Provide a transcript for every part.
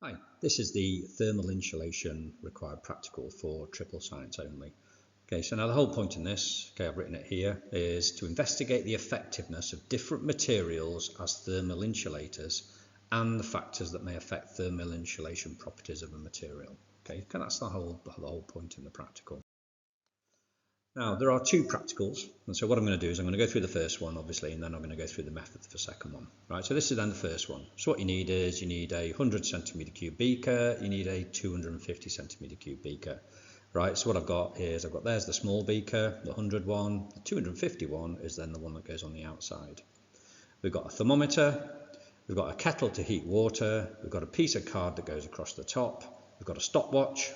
Hi, this is the thermal insulation required practical for triple science only. Okay, so now the whole point in this, okay, I've written it here, is to investigate the effectiveness of different materials as thermal insulators and the factors that may affect thermal insulation properties of a material. Okay, that's the whole point in the practical. Now, there are two practicals, and so what I'm going to do is I'm going to go through the first one, obviously, and then I'm going to go through the method for the second one. Right, so this is then the first one. So what you need is you need a 100 centimetre cube beaker, you need a 250 centimetre cube beaker. Right, so what I've got is there's the small beaker, the 100 one, the 250 one is then the one that goes on the outside. We've got a thermometer, we've got a kettle to heat water, we've got a piece of card that goes across the top, we've got a stopwatch,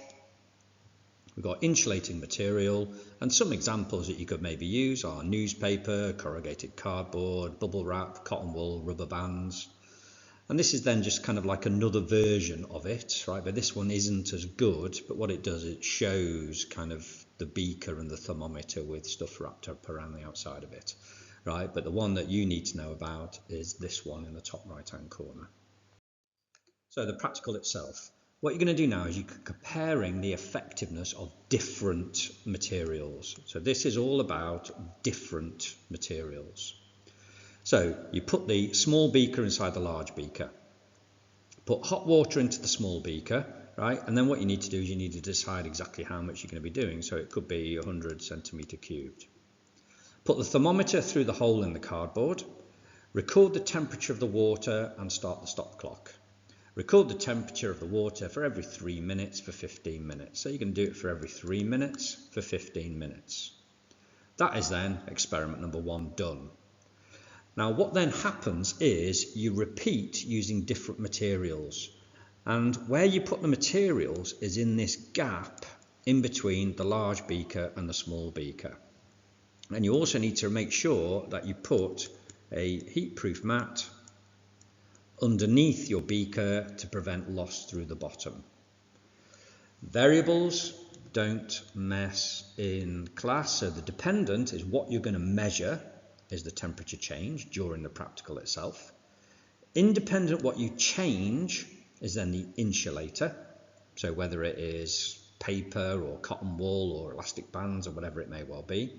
we've got insulating material, and some examples that you could maybe use are newspaper, corrugated cardboard, bubble wrap, cotton wool, rubber bands. And this is then just kind of like another version of it, right? But this one isn't as good, but what it does, it shows kind of the beaker and the thermometer with stuff wrapped up around the outside of it, right? But the one that you need to know about is this one in the top right-hand corner. So the practical itself. What you're going to do now is you're comparing the effectiveness of different materials. So this is all about different materials. So you put the small beaker inside the large beaker. Put hot water into the small beaker, right? And then what you need to do is you need to decide exactly how much you're going to be doing. So it could be 100 centimetre cubed. Put the thermometer through the hole in the cardboard. Record the temperature of the water and start the stop clock. Record the temperature of the water for every 3 minutes for 15 minutes. So you can do it for every 3 minutes for 15 minutes. That is then experiment number 1 done. Now what then happens is you repeat using different materials. And where you put the materials is in this gap in between the large beaker and the small beaker. And you also need to make sure that you put a heat-proof mat underneath your beaker to prevent loss through the bottom. Variables don't mess in class, so the dependent is what you're going to measure is the temperature change during the practical itself. Independent what you change is then the insulator, so whether it is paper or cotton wool or elastic bands or whatever it may well be.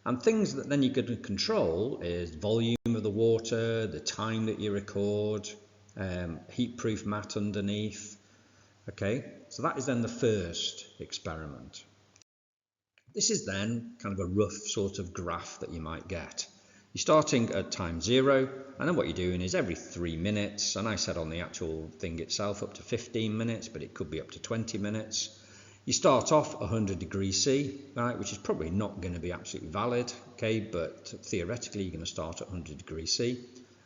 And things that then you can control is volume of the water, the time that you record, heat-proof mat underneath. Okay, so that is then the first experiment. This is then kind of a rough sort of graph that you might get. You're starting at time 0, and then what you're doing is every 3 minutes, and I said on the actual thing itself up to 15 minutes, but it could be up to 20 minutes. You start off 100 degrees C, right, which is probably not going to be absolutely valid, okay, but theoretically you're going to start at 100 degrees C,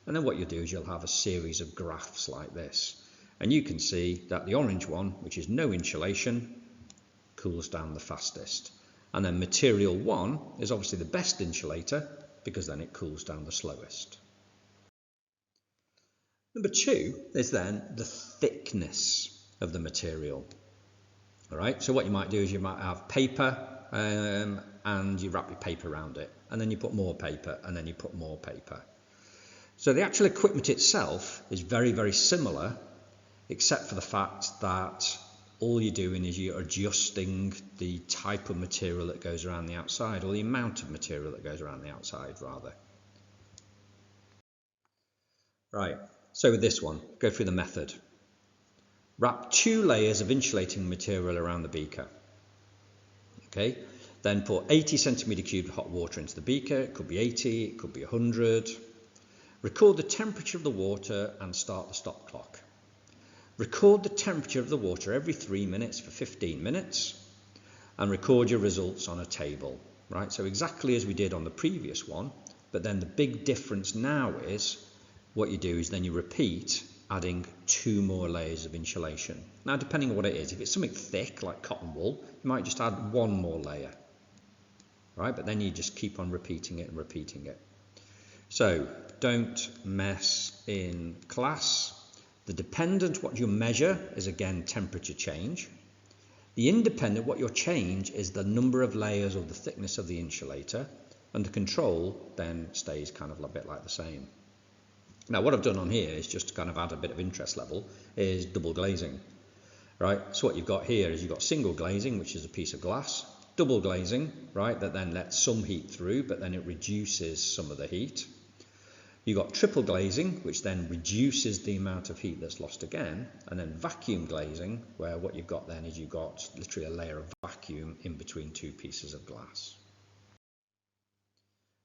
and then what you'll do is you'll have a series of graphs like this, and you can see that the orange one, which is no insulation, cools down the fastest, and then material 1 is obviously the best insulator because then it cools down the slowest. Number 2 is then the thickness of the material. All right, so what you might do is you might have paper and you wrap your paper around it, and then you put more paper, and then you put more paper. So the actual equipment itself is very, very similar, except for the fact that all you're doing is you're adjusting the type of material that goes around the outside, or the amount of material that goes around the outside, rather. Right, so with this one, go through the method. Wrap 2 layers of insulating material around the beaker. Okay, then put 80 centimetre cubed hot water into the beaker. It could be 80, it could be 100. Record the temperature of the water and start the stop clock. Record the temperature of the water every 3 minutes for 15 minutes and record your results on a table. Right, so exactly as we did on the previous one, but then the big difference now is what you do is then you repeat adding 2 more layers of insulation. Now, depending on what it is, if it's something thick like cotton wool, you might just add 1 more layer, right? But then you just keep on repeating it and repeating it. So don't mess in class. The dependent, what you measure is again temperature change. The independent, what you change is the number of layers or the thickness of the insulator, and the control then stays kind of a bit like the same. Now what I've done on here is just to kind of add a bit of interest level is double glazing, right? So what you've got here is you've got single glazing, which is a piece of glass, double glazing, right, that then lets some heat through, but then it reduces some of the heat. You've got triple glazing, which then reduces the amount of heat that's lost again, and then vacuum glazing, where what you've got then is you've got literally a layer of vacuum in between two pieces of glass.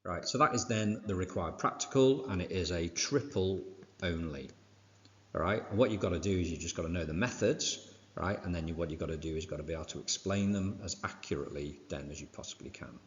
Right, so that is then the required practical, and it is a triple only. All right, and what you've got to do is you've just got to know the methods, right, and then what you've got to do is you've got to be able to explain them as accurately then as you possibly can.